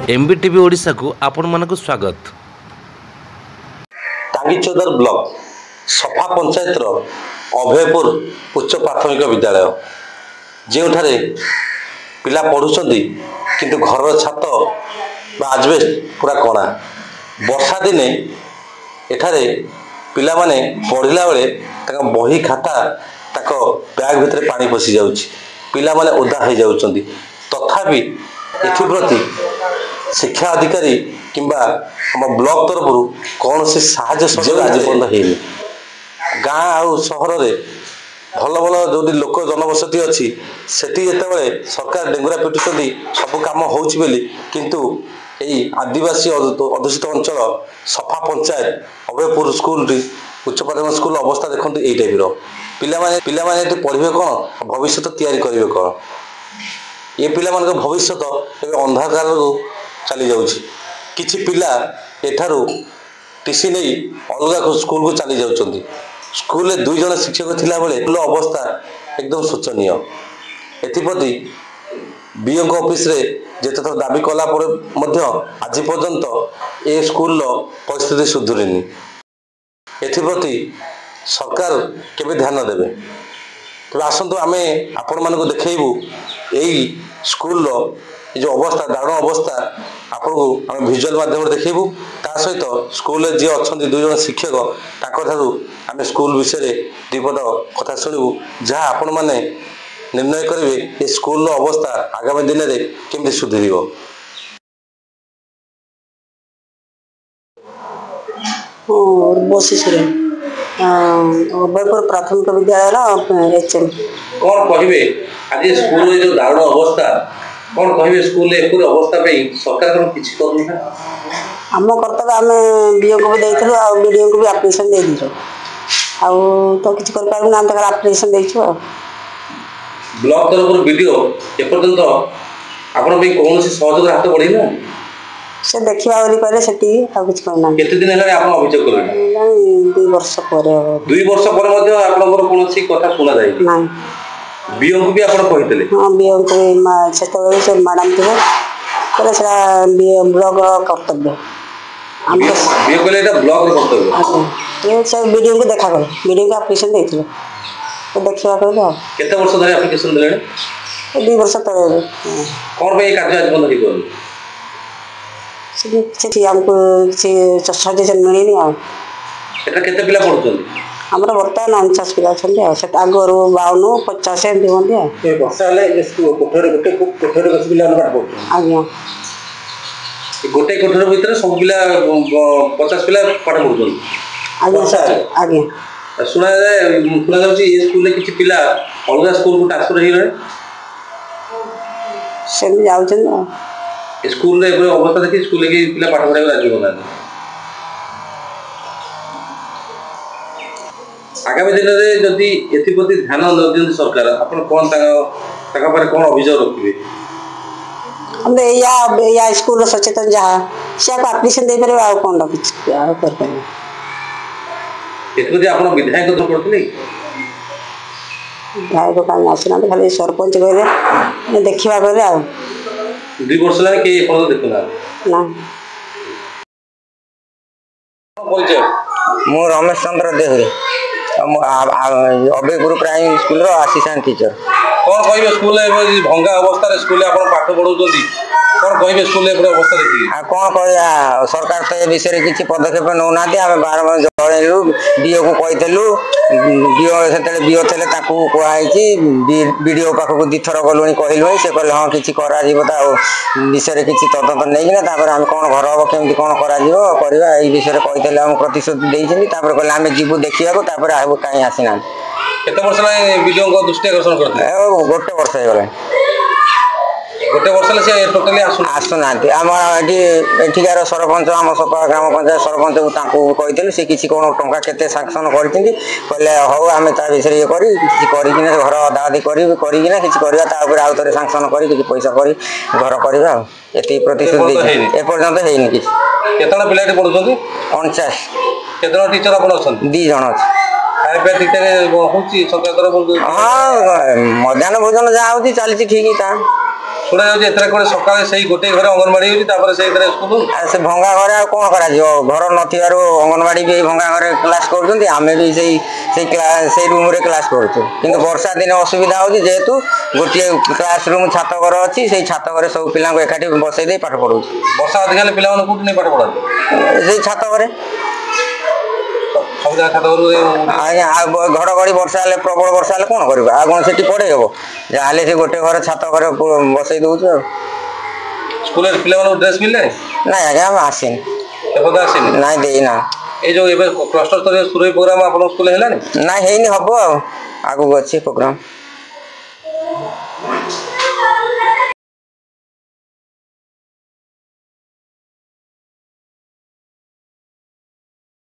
एमबीटीवी ओडिशा को आपण मानक स्वागत। टांगीचौदर ब्लॉक सफा पंचायत अभयपुर उच्च प्राथमिक विद्यालय जो पिला पढ़ुंट किंतु घर छात आजबेस्ट पूरा कणा वर्षा दिने एठारे पिला माने पढ़िला बेले बही खाता बैग भितर पानी पशि जाउछि पिला माने ओदा हो जाउछंती तथापि एथिप्रति शिक्षा अधिकारी किंबा हम ब्लॉक तरफ कौन से साहाय्य सहयोग आज पर्यंत होनी गाँ आउ सहर भल भल जो लोक जनबसती अच्छी सेठी जिते सरकार डेंगुरा पिटुंट सब कम होली किंतु यही आदिवासी अधूषित अंचल सफा पंचायत अभयपुर स्कूल उच्च प्राथमिक स्कूल अवस्था देखते यही टाइप पिला पढ़े कौन भविष्य तैयारी करेंगे कौन ये पिला भविष्य अंधाकार चली जाऊँगी किछि पिला एठारू टीसी नहीं अलग स्कूल को चली जाउछंती स्कूल में 2 जन शिक्षक थिला बेले अवस्था एकदम शोचनीय एथिप्रति बीओ ऑफिस रे जेते थर दाबी कला पर मध्य आज पर्यंत ए स्कूल परिस्थिति सुधुरिनी एथिप्रति सरकार केबे ध्यान देबे तो आसंतु आमे आपण मानको देखैबू एई स्कूल जो अवस्था दारुण अवस्था आपको आम भिजुआल माध्यम देखू ता सहित स्कूल जी अच्छा 2 जन शिक्षक आम स्कूल विषय 2 पद कथा शुणु जहाँ आपण मैंने निर्णय करेंगे ये स्कूल अवस्था आगामी दिन में केमती सुधर अभयपुर प्राथमिक विद्यालय एचएम कौन कहे आज स्कूल जो दारुण अवस्था कौन कहे स्कूल अवस्था पे सरकार किसी करूँ आम कर्तव्य आम बीओ को भी देलु आ बीडीओ को भी आप्लिकेसन दे दीचु आ तो किसी कर पारु ना तक आप्लिकेसन देचु ब्लॉक तरफ वीडियो एपर्यंत आपण पे कौन से सहयोग हाथ बढ़ी ना से देखिबा बोली कहले सेठी आ किछ कहना केते दिन हेला आपण अभियोग करले 2 वर्ष पर 2 वर्ष पर मध्ये आपनकर कोनसी कथा सुना जाय ना बीओ को भी आपण कहितले हां बीओ को सेतबे से मैडम थे करे से बीओ ब्लॉक कर्तव्य हम बीओ कहले एटा ब्लॉक रो कर्तव्य ये से वीडियो को देखा कर वीडियो का एप्लीकेशन देथिले तो देखिबा कहले केते वर्ष धरि एप्लीकेशन देले 2 वर्ष तले कोन पे कार्य आज बंद हिको से हमको से सजेशन मिलेनी आ एटा केते पिला पढुछन हमरा वर्तमान 49 पिला छन आ से आगरो 52 50 एंती होंदी आ ए वर्षा ले कोठरे कोठरे बस पिला पाठ पढुछन आज्ञा गोटे कोठरे भीतर सब पिला 50 पिला पाठ पढुछन आज्ञा सुना जाए ये स्कूल किसी पिला अलग स्कूल को ट्रांसफर हो गए से जाउछन स्कूल रे अवस्था देखि स्कूल के पिला पाठ पढ़ाई राजी होना आगामी दिन में जदि एथिप्रति ध्यान न सरकार अपन कौन पर कौन अभियोग रखिए हम या स्कूल सचेतन जहाँ से आप्लिकेसन दे पारे आ कौन रखी आ कर पारे एथिप्रति आपण विधायक तो करथले विधायक कान आसना खाली सरपंच कहले देखिबा कहले आ 2 वर्ष लागे के पद देखला ना मु Ramesh Chandra Dehury Abhaypur primary school assistant teacher कौन कहे स्कूल भंगा अवस्था स्कूल पाठ पढ़ाऊँ कौन कहे स्कूल अवस्था देखिए कौन कह सरकार तो ये विषय किसी पदक्षेप नौना आम बारंबार जनइलु डीओ को कहीलु डीओ से बीओ थे कहुई बीडीओ पाखक 2 थर गलुणी कहलु से कहले हाँ किसी विषय किसी तदंत नहीं आम कौन घर हम केमी कौन करवा विषय कही आम प्रतिश्रुति देते कहले आम जीवु देखा कहीं आसीना केते वर्ष बीडीओ दृष्टि आकर्षण करते गोटे वर्ष हो गला गोटे वर्ष से टोटाली आसुना आम एठिकार सरपंच आम सपा ग्राम पंचायत सरपंच को कही सी किसी कौन टंका केते सांक्शन कहले हौ आम ता विषय ये करना घर अदा अदी करना किसी करवा आउ थे सांक्शन कर पैसा कर घर करवा ये प्रतिश्रुति एपर्यंत है केतना पिला पढ़ुछन 49 केतना टीचर आपण अछन 2 जन अच्छे हाँ मध्याह्न भोजन जहाँ होती चलती ठीक था ଶୁଣା ଯାଉଛି ଏଥିରେ କୋଟେ ସକାଳେ ସେଇ ଗୋଟେ ଘରେ ଅଙ୍ଗନବାଡି ହେଉଛି ତାପରେ ସେଇଥିରେ ସ୍କୁଲ। ସେ ଭଙ୍ଗା ଘରେ ଆଉ କ'ଣ କରାଯିବ, ଘର ନଥିବାରୁ ଅଙ୍ଗନବାଡି ବି ଭଙ୍ଗା ଘରେ କ୍ଲାସ୍ କରୁଛନ୍ତି, ଆମେ ବି ସେଇ ରୁମ୍ରେ କ୍ଲାସ୍ କରୁଛୁ। କିନ୍ତୁ ବର୍ଷା ଦିନେ ଅସୁବିଧା ହେଉଛି, ଯେହେତୁ ଗୋଟିଏ କ୍ଲାସ୍ ରୁମ୍ ଛାତ ଘର ଅଛି, ସେଇ ଛାତ ଘରେ ସବୁ ପିଲାଙ୍କୁ ଏକାଠି ବସେଇ ଦେଇ ପାଠ ପଢ଼ଉଛି। ବର୍ଷା ଅଧିକା ହେଲେ ପିଲାମାନେ କୋଉଠି ନେଇ ପାଠ ପଢ଼ାନ୍ତି? ସେଇ ଛାତ ଘରେ। ଆଜ୍ଞା, ଆଉ ଘଡ଼ଘଡ଼ି ବର୍ଷା ହେଲେ, ପ୍ରବଳ ବର୍ଷା ହେଲେ କ'ଣ କରିବ? ଆଉ କ'ଣ ସେଠି ପଢ଼େଇ ହେବ? ଯାହାହେଲେ ସେ ଗୋଟେ ଘର ଛାତ ଘରେ ବସେଇ ଦେଉଛୁ ଆଉ। ସ୍କୁଲରେ ପିଲାମାନଙ୍କୁ ଡ୍ରେସ୍ ମିଳିଲେ? ନାଇଁ ଆଜ୍ଞା, ଆମେ ଆସିନି। ଏପର୍ଯ୍ୟନ୍ତ ଆସିନି? ନାଇଁ, ଦେଇନା। ଏଇ ଯୋଉ ଏବେ କ୍ଲଷ୍ଟର ସ୍ତରୀୟ ସୁରଇ ପ୍ରୋଗ୍ରାମ ଆପଣଙ୍କ ସ୍କୁଲରେ ହେଲାନି? ନାଇଁ, ହେଇନି, ହବ ଆଉ, ଆଗକୁ ଅଛି ପ୍ରୋଗ୍ରାମ।